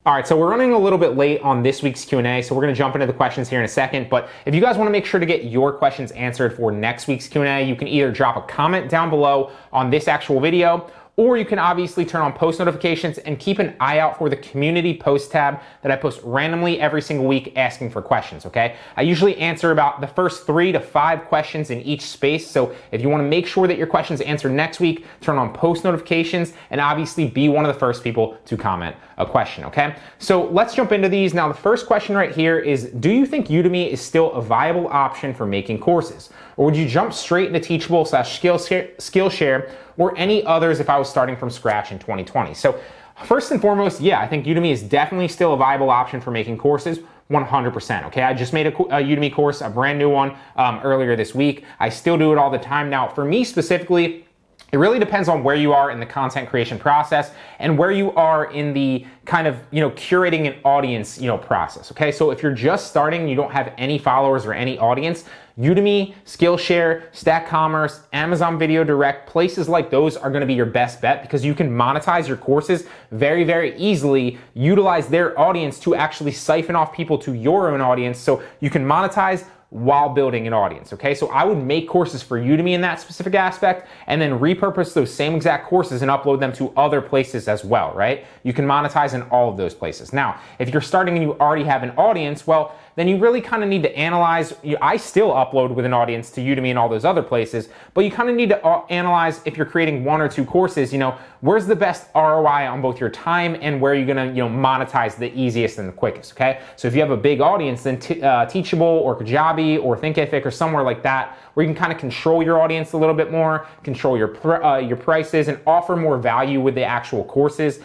All right, so we're running a little bit late on this week's Q&A, so we're gonna jump into the questions here in a second, but if you guys wanna make sure to get your questions answered for next week's Q&A, you can either drop a comment down below on this actual video, or you can obviously turn on post notifications and keep an eye out for the community post tab that I post randomly every single week asking for questions, okay? I usually answer about the first 3 to 5 questions in each space, so if you wanna make sure that your question's answered next week, turn on post notifications and obviously be one of the first people to comment a question, okay? So let's jump into these. Now, the first question right here is, do you think Udemy is still a viable option for making courses? Or would you jump straight into Teachable / Skillshare or any others if I was starting from scratch in 2020? So first and foremost, yeah, I think Udemy is definitely still a viable option for making courses. 100%, okay? I just made a Udemy course, a brand new one, earlier this week. I still do it all the time. Now, for me specifically, it really depends on where you are in the content creation process and where you are in the kind of, curating an audience, process, okay? So if you're just starting, you don't have any followers or any audience, Udemy, Skillshare, Stack Commerce, Amazon Video Direct, places like those are gonna be your best bet because you can monetize your courses very, very easily, utilize their audience to actually siphon off people to your own audience so you can monetize while building an audience, okay? So I would make courses for Udemy in that specific aspect and then repurpose those same exact courses and upload them to other places as well, right? You can monetize in all of those places. Now, if you're starting and you already have an audience, well, then you really kind of need to analyze. I still upload with an audience to Udemy and all those other places, but you kind of need to analyze if you're creating 1 or 2 courses, where's the best ROI on both your time and where you're gonna, monetize the easiest and the quickest, okay? So if you have a big audience, then Teachable or Kajabi or Thinkific or somewhere like that, where you can kind of control your audience a little bit more, control your prices, and offer more value with the actual courses,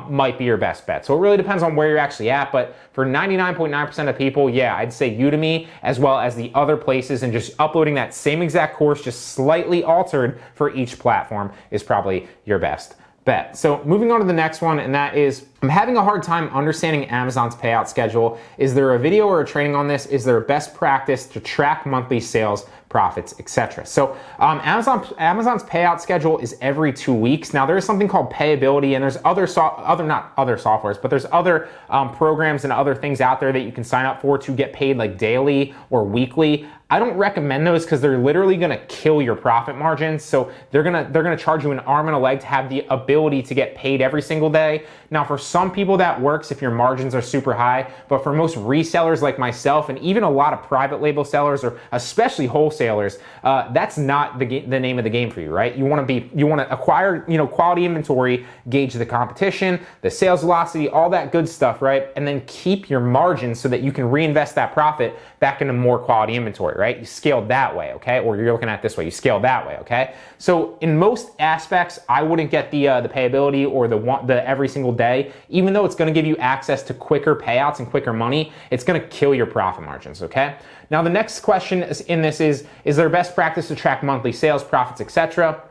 might be your best bet. So it really depends on where you're actually at, but for 99.9% of people, yeah, I'd say Udemy as well as the other places, and just uploading that same exact course, just slightly altered for each platform, is probably your best bet. So moving on to the next one, and that is, I'm having a hard time understanding Amazon's payout schedule. Is there a video or a training on this? Is there a best practice to track monthly sales, profits, etc.? So Amazon's payout schedule is every 2 weeks. Now there is something called payability, and there's not other softwares, but there's other programs and other things out there that you can sign up for to get paid like daily or weekly. I don't recommend those because they're literally gonna kill your profit margins. So they're gonna charge you an arm and a leg to have the ability to get paid every single day. Now for some people that works if your margins are super high, but for most resellers like myself and even a lot of private label sellers or especially wholesalers, that's not the name of the game for you, right? You wanna acquire, quality inventory, gauge the competition, the sales velocity, all that good stuff, right? And then keep your margins so that you can reinvest that profit back into more quality inventory, right? You scale that way, okay? Or you're looking at it this way, you scale that way, okay? So in most aspects, I wouldn't get the payability or the every single day, even though it's gonna give you access to quicker payouts and quicker money, it's gonna kill your profit margins, okay? Now the next question in this is there best practice to track monthly sales, profits, etc.?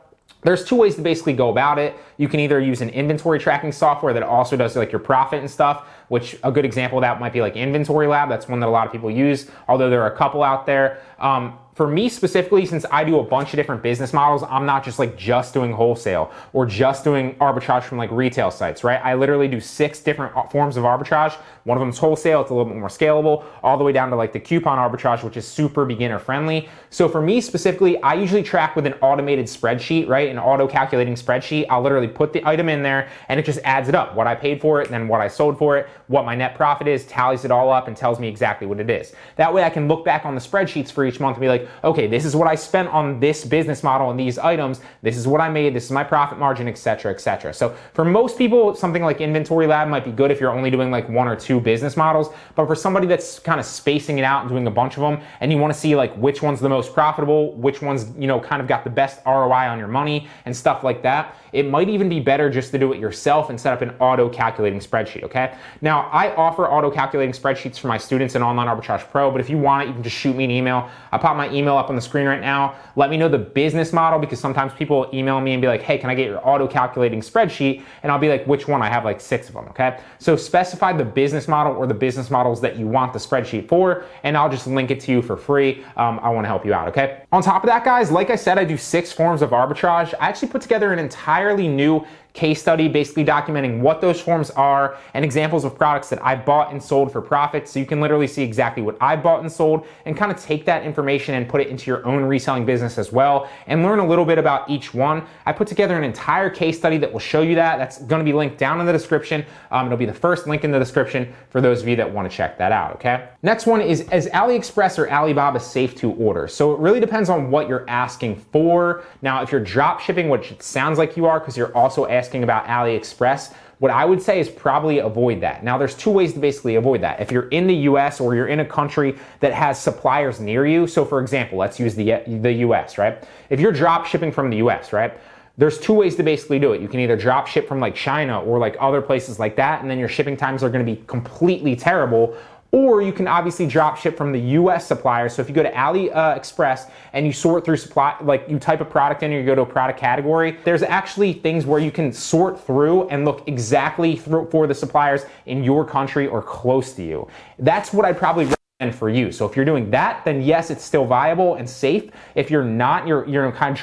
There's 2 ways to basically go about it. You can either use an inventory tracking software that also does like your profit and stuff, which a good example of that might be like Inventory Lab. That's one that a lot of people use, although there are a couple out there. For me specifically, since I do a bunch of different business models, I'm not just doing wholesale or just doing arbitrage from like retail sites, right? I literally do 6 different forms of arbitrage. One of them is wholesale, it's a little bit more scalable, all the way down to like the coupon arbitrage, which is super beginner friendly. So for me specifically, I usually track with an automated spreadsheet, right? An auto calculating spreadsheet. I'll literally put the item in there and it just adds it up. What I paid for it, then what I sold for it, what my net profit is, tallies it all up and tells me exactly what it is. That way I can look back on the spreadsheets for each month and be like, okay, this is what I spent on this business model and these items, this is what I made, this is my profit margin, etc., etc. So for most people, something like Inventory Lab might be good if you're only doing like 1 or 2 business models, but for somebody that's kind of spacing it out and doing a bunch of them, and you want to see like which one's the most profitable, which one's, kind of got the best ROI on your money and stuff like that, it might even be better just to do it yourself and set up an auto calculating spreadsheet, okay? Now, I offer auto calculating spreadsheets for my students in Online Arbitrage Pro, but if you want it, you can just shoot me an email. I'll pop my email up on the screen right now. Let me know the business model, because sometimes people email me and be like, hey, can I get your auto calculating spreadsheet? And I'll be like, which one? I have like 6 of them, okay? So specify the business model or the business models that you want the spreadsheet for, and I'll just link it to you for free. I want to help you out, okay? On top of that, guys, like I said, I do 6 forms of arbitrage. I actually put together an entirely new case study basically documenting what those forms are and examples of products that I bought and sold for profit. So you can literally see exactly what I bought and sold and kind of take that information and put it into your own reselling business as well and learn a little bit about each one. I put together an entire case study that will show you that. That's going to be linked down in the description. It'll be the first link in the description for those of you that want to check that out, okay? Next one is Aliexpress or Alibaba safe to order? So it really depends on what you're asking for. Now, if you're drop shipping, which it sounds like you are because you're also asking about Aliexpress, what I would say is probably avoid that. Now, there's two ways to basically avoid that. If you're in the US or you're in a country that has suppliers near you, so for example, let's use the US, right? If you're drop shipping from the US, right? There's two ways to basically do it. You can either drop ship from like China or like other places like that, and then your shipping times are going to be completely terrible. Or you can obviously drop ship from the US suppliers. So if you go to Aliexpress and you sort through supply, like you type a product in or you go to a product category, there's actually things where you can sort through and look exactly for the suppliers in your country or close to you. That's what I'd probably recommend for you. So if you're doing that, then yes, it's still viable and safe. If you're not, you're kind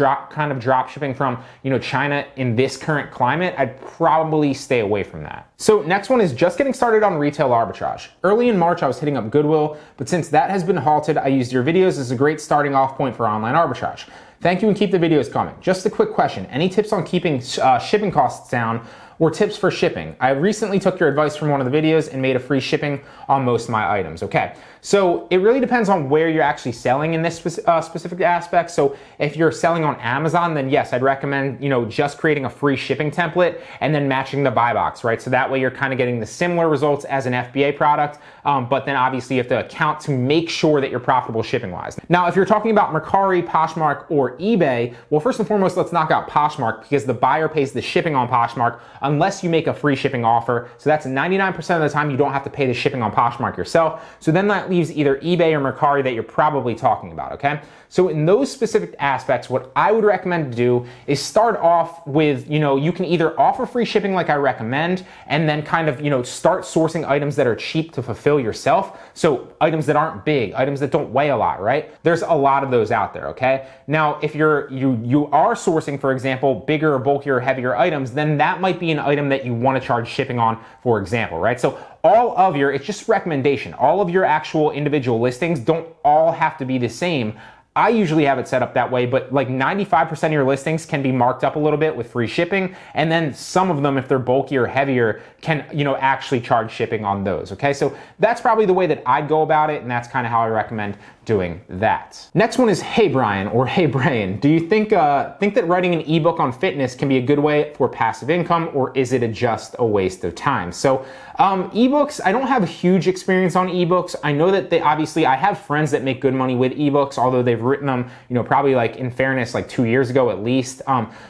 of drop shipping from, China in this current climate, I'd probably stay away from that. So next one is just getting started on retail arbitrage. Early in March, I was hitting up Goodwill, but since that has been halted, I used your videos as a great starting off point for online arbitrage. Thank you and keep the videos coming. Just a quick question. Any tips on keeping shipping costs down or tips for shipping? I recently took your advice from one of the videos and made a free shipping on most of my items. Okay, so it really depends on where you're actually selling in this specific aspect. So if you're selling on Amazon, then yes, I'd recommend, just creating a free shipping template and then matching the buy box, right? So that way you're kind of getting the similar results as an FBA product, but then obviously you have to account to make sure that you're profitable shipping wise. Now, if you're talking about Mercari, Poshmark, or eBay, well, first and foremost, let's knock out Poshmark because the buyer pays the shipping on Poshmark unless you make a free shipping offer. So that's 99% of the time you don't have to pay the shipping on Poshmark yourself. So then that leaves either eBay or Mercari that you're probably talking about, okay? So in those specific aspects, what I would recommend to do is start off with, you can either offer free shipping like I recommend, and then kind of, start sourcing items that are cheap to fulfill yourself. So items that aren't big, items that don't weigh a lot, right? There's a lot of those out there, okay? Now, if you are sourcing, for example, bigger or bulkier, heavier items, then that might be an item that you want to charge shipping on, for example, right? So it's just recommendation. All of your actual individual listings don't all have to be the same. I usually have it set up that way, but like 95% of your listings can be marked up a little bit with free shipping. And then some of them, if they're bulkier or heavier, can, actually charge shipping on those. Okay. So that's probably the way that I'd go about it. And that's kind of how I recommend doing that. Next one is, hey Bryan or hey Bryan, do you think that writing an ebook on fitness can be a good way for passive income, or is it just a waste of time? So ebooks, I don't have a huge experience on ebooks. I know that I have friends that make good money with ebooks, although they've written them, probably like in fairness, like 2 years ago at least.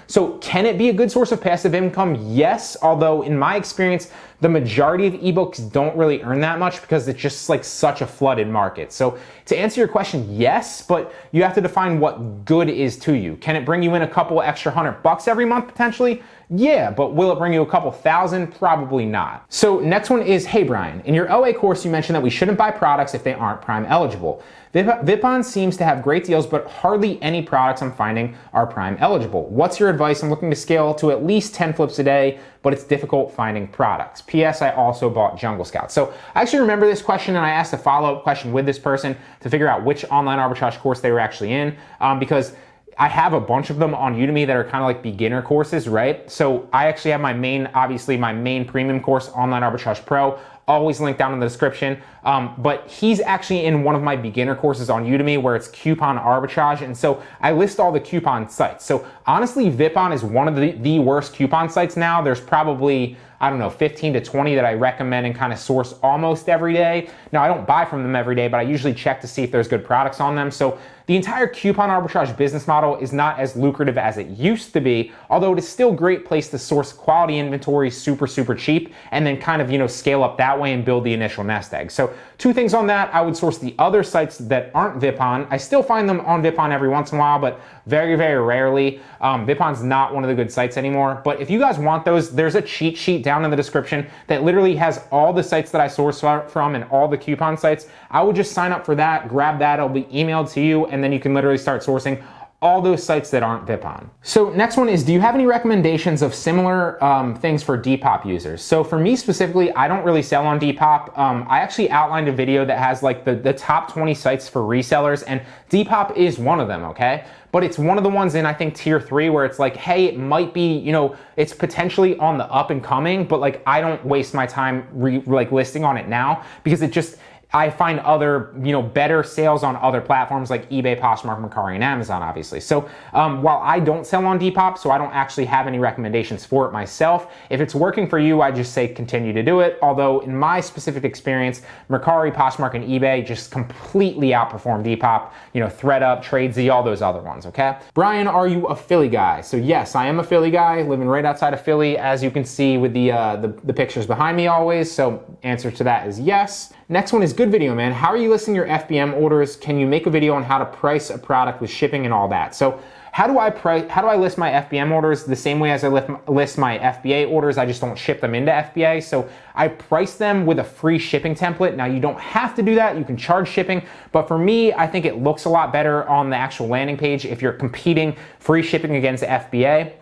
So can it be a good source of passive income? Yes, although in my experience, the majority of ebooks don't really earn that much because it's just like such a flooded market. So to answer your question, yes, but you have to define what good is to you. Can it bring you in a couple extra $100 every month potentially? Yeah, but will it bring you a couple thousand? Probably not. So next one is, hey Bryan, in your OA course, you mentioned that we shouldn't buy products if they aren't Prime eligible. VIPon seems to have great deals, but hardly any products I'm finding are Prime eligible. What's your advice? I'm looking to scale to at least 10 flips a day, but it's difficult finding products. P.S. I also bought Jungle Scout. So I actually remember this question, and I asked a follow-up question with this person to figure out which online arbitrage course they were actually in, because I have a bunch of them on Udemy that are kind of like beginner courses, right? So I actually have my main premium course, Online Arbitrage Pro, always linked down in the description. But he's actually in one of my beginner courses on Udemy where it's coupon arbitrage. And so I list all the coupon sites. So honestly, VIPon is one of the worst coupon sites now. There's probably, 15 to 20 that I recommend and kind of source almost every day. Now, I don't buy from them every day, but I usually check to see if there's good products on them. So the entire coupon arbitrage business model is not as lucrative as it used to be, although it is still a great place to source quality inventory super, super cheap and then kind of, scale up that way and build the initial nest egg. So two things on that. I would source the other sites that aren't VIPon. I still find them on VIPon every once in a while, but very, very rarely. VIPon's not one of the good sites anymore. But if you guys want those, there's a cheat sheet down in the description that literally has all the sites that I source from and all the coupon sites. I would just sign up for that, grab that, it'll be emailed to you, and then you can literally start sourcing all those sites that aren't VIPon. So next one is, do you have any recommendations of similar things for Depop users? So for me specifically, I don't really sell on Depop. I actually outlined a video that has like the top 20 sites for resellers, and Depop is one of them, okay? But it's one of the ones in, I think, tier 3 where it's like, hey, it might be, you know, it's potentially on the up and coming, but like I don't waste my time listing on it now, because it just, I find other, you know, better sales on other platforms like eBay, Poshmark, Mercari, and Amazon, obviously. So while I don't sell on Depop, so I don't actually have any recommendations for it myself, if it's working for you, I just say continue to do it. Although in my specific experience, Mercari, Poshmark, and eBay just completely outperform Depop, you know, ThreadUp, Tradesy, all those other ones, okay? Brian, are you a Philly guy? So yes, I am a Philly guy, living right outside of Philly, as you can see with the pictures behind me always. So answer to that is yes. Next one is, good video, man. How are you listing your FBM orders? Can you make a video on how to price a product with shipping and all that? So how do I list my FBM orders? The same way as I list my FBA orders, I just don't ship them into FBA. So I price them with a free shipping template. Now you don't have to do that. You can charge shipping, but for me, I think it looks a lot better on the actual landing page if you're competing free shipping against FBA.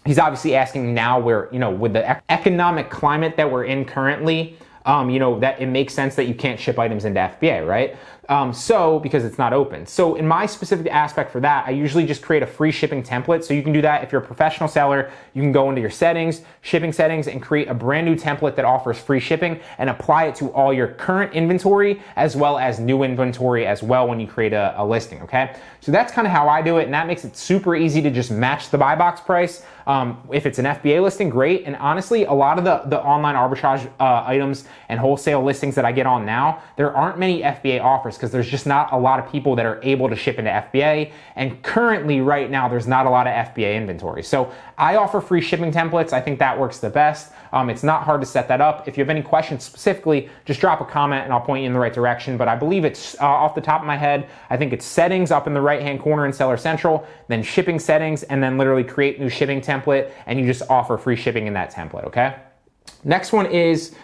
He's obviously asking now where, you know, with the economic climate that we're in currently, you know, that it makes sense that you can't ship items into FBA, right? Because it's not open. So in my specific aspect for that, I usually just create a free shipping template. So you can do that if you're a professional seller. You can go into your settings, shipping settings, and create a brand new template that offers free shipping and apply it to all your current inventory as well as new inventory as well when you create a listing, okay? So that's kind of how I do it, and that makes it super easy to just match the buy box price. If it's an FBA listing, great. And honestly, a lot of the online arbitrage items and wholesale listings that I get on now, there aren't many FBA offers because there's just not a lot of people that are able to ship into FBA. And currently, right now, there's not a lot of FBA inventory. So I offer free shipping templates. I think that works the best. It's not hard to set that up. If you have any questions specifically, just drop a comment and I'll point you in the right direction. But I believe it's off the top of my head, I think it's settings up in the right-hand corner in Seller Central, then shipping settings, and then literally create new shipping template, and you just offer free shipping in that template, okay? Next one is,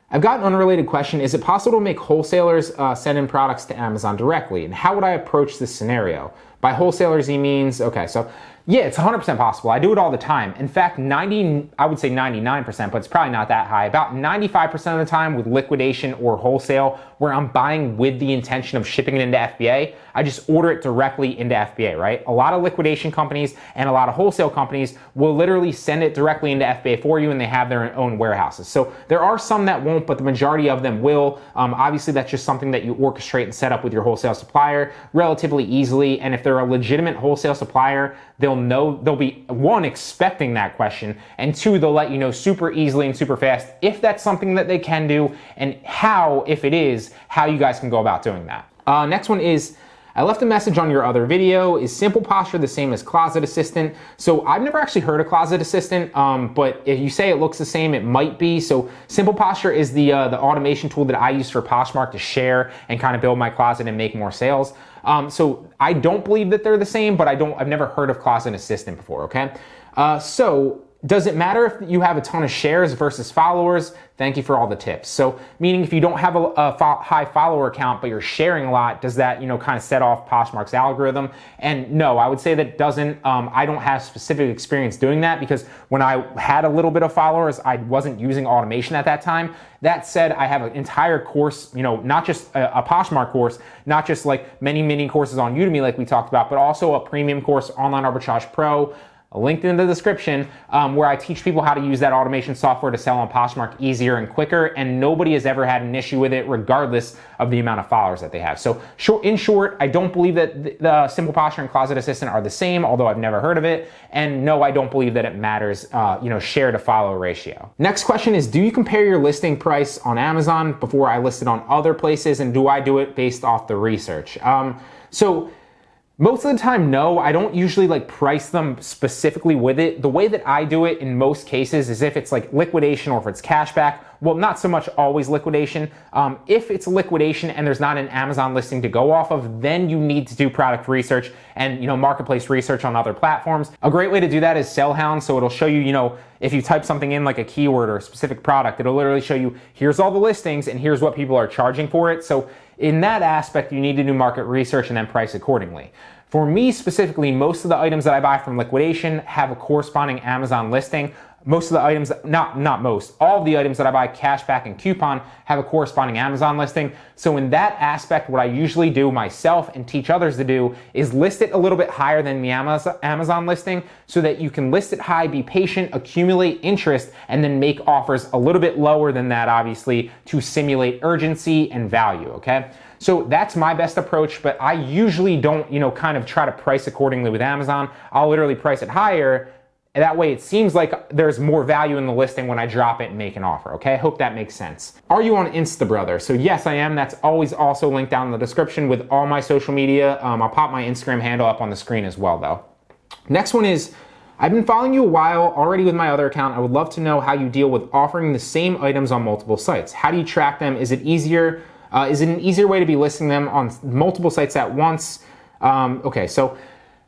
I've got an unrelated question. Is it possible to make wholesalers send in products to Amazon directly? And how would I approach this scenario? By wholesalers, he means, okay, so yeah, it's 100% possible. I do it all the time. In fact, I would say 99%, but it's probably not that high. About 95% of the time with liquidation or wholesale, where I'm buying with the intention of shipping it into FBA, I just order it directly into FBA, right? A lot of liquidation companies and a lot of wholesale companies will literally send it directly into FBA for you, and they have their own warehouses. So there are some that won't, but the majority of them will. Obviously, that's just something that you orchestrate and set up with your wholesale supplier relatively easily. And if they're a legitimate wholesale supplier, they'll be, one, expecting that question, and two, they'll let you know super easily and super fast if that's something that they can do, and how, if it is, how you guys can go about doing that. Next one is, I left a message on your other video. Is Simple Posture the same as Closet Assistant? So I've never actually heard of Closet Assistant, but if you say it looks the same, it might be. So Simple Posture is the automation tool that I use for Poshmark to share and kind of build my closet and make more sales. So I don't believe that they're the same, but I've never heard of Closet Assistant before, okay? So does it matter if you have a ton of shares versus followers? Thank you for all the tips. So meaning if you don't have a high follower count, but you're sharing a lot, does that, kind of set off Poshmark's algorithm? And no, I would say that doesn't. I don't have specific experience doing that, because when I had a little bit of followers, I wasn't using automation at that time. That said, I have an entire course, not just a Poshmark course, not just like many courses on Udemy like we talked about, but also a premium course, Online Arbitrage Pro, linked in the description, where I teach people how to use that automation software to sell on Poshmark easier and quicker, and nobody has ever had an issue with it regardless of the amount of followers that they have. So in short, I don't believe that the Simple Posture and Closet Assistant are the same, although I've never heard of it, and no, I don't believe that it matters, share to follow ratio. Next question is, do you compare your listing price on Amazon before I list it on other places, and do I do it based off the research? Most of the time, no. I don't usually price them specifically with it. The way that I do it in most cases is if it's like liquidation or if it's cashback, Well, not so much always liquidation. If it's liquidation and there's not an Amazon listing to go off of, then you need to do product research and, marketplace research on other platforms. A great way to do that is Sellhound. So it'll show you, if you type something in like a keyword or a specific product, it'll literally show you, here's all the listings and here's what people are charging for it. So in that aspect, you need to do market research and then price accordingly. For me specifically, most of the items that I buy from liquidation have a corresponding Amazon listing. Most of the items, not most, all of the items that I buy cashback and coupon have a corresponding Amazon listing. So in that aspect, what I usually do myself and teach others to do is list it a little bit higher than the Amazon listing so that you can list it high, be patient, accumulate interest, and then make offers a little bit lower than that, obviously, to simulate urgency and value, okay? So that's my best approach, but I usually don't, kind of try to price accordingly with Amazon. I'll literally price it higher. That way it seems like there's more value in the listing when I drop it and make an offer, okay? I hope that makes sense. Are you on Instabrother? So yes, I am. That's always also linked down in the description with all my social media. I'll pop my Instagram handle up on the screen as well though. Next one is, I've been following you a while already with my other account. I would love to know how you deal with offering the same items on multiple sites. How do you track them? Is it easier? Is it an easier way to be listing them on multiple sites at once? Okay, so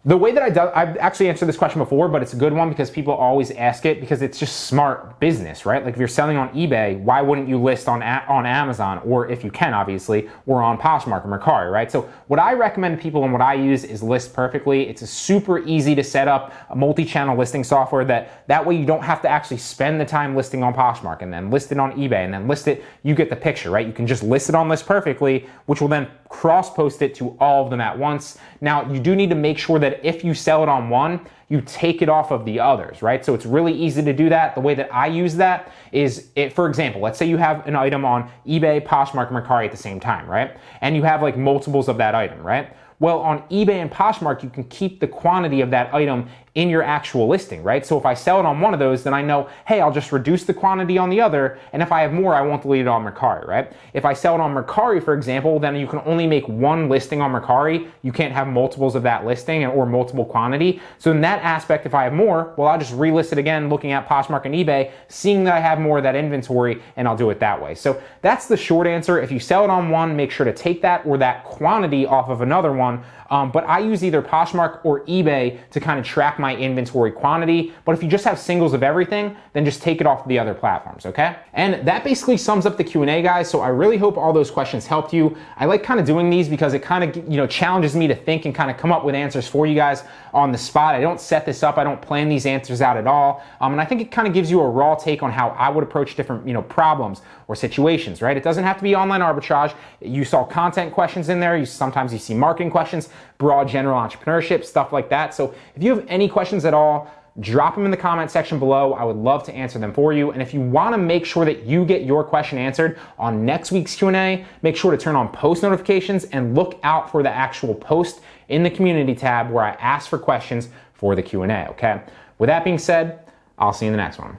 the way that I've actually answered this question before, but it's a good one because people always ask it because it's just smart business, right? Like if you're selling on eBay, why wouldn't you list on Amazon, or if you can, obviously, or on Poshmark or Mercari, right? So what I recommend people and what I use is List Perfectly. It's a super easy to set up a multi-channel listing software that way you don't have to actually spend the time listing on Poshmark and then list it on eBay and then list it. You get the picture, right? You can just list it on List Perfectly, which will then cross-post it to all of them at once. Now, you do need to make sure that if you sell it on one, you take it off of the others, right? So it's really easy to do that. The way that I use that is, for example, let's say you have an item on eBay, Poshmark, and Mercari at the same time, right? And you have like multiples of that item, right? Well, on eBay and Poshmark, you can keep the quantity of that item in your actual listing, right? So if I sell it on one of those, then I know, hey, I'll just reduce the quantity on the other, and if I have more, I won't delete it on Mercari, right? If I sell it on Mercari, for example, then you can only make one listing on Mercari. You can't have multiples of that listing or multiple quantity. So in that aspect, if I have more, well, I'll just relist it again, looking at Poshmark and eBay, seeing that I have more of that inventory, and I'll do it that way. So that's the short answer. If you sell it on one, make sure to take that or that quantity off of another one. But I use either Poshmark or eBay to kind of track my inventory quantity. But if you just have singles of everything, then just take it off the other platforms, okay? And that basically sums up the Q&A, guys. So I really hope all those questions helped you. I like kind of doing these because it kind of, challenges me to think and kind of come up with answers for you guys on the spot. I don't set this up. I don't plan these answers out at all. And I think it kind of gives you a raw take on how I would approach different, problems or situations, right? It doesn't have to be online arbitrage. You saw content questions in there. Sometimes you see marketing questions, broad general entrepreneurship, stuff like that. So if you have any questions at all, drop them in the comment section below. I would love to answer them for you. And if you want to make sure that you get your question answered on next week's Q&A, make sure to turn on post notifications and look out for the actual post in the community tab where I ask for questions for the Q&A, okay? With that being said, I'll see you in the next one.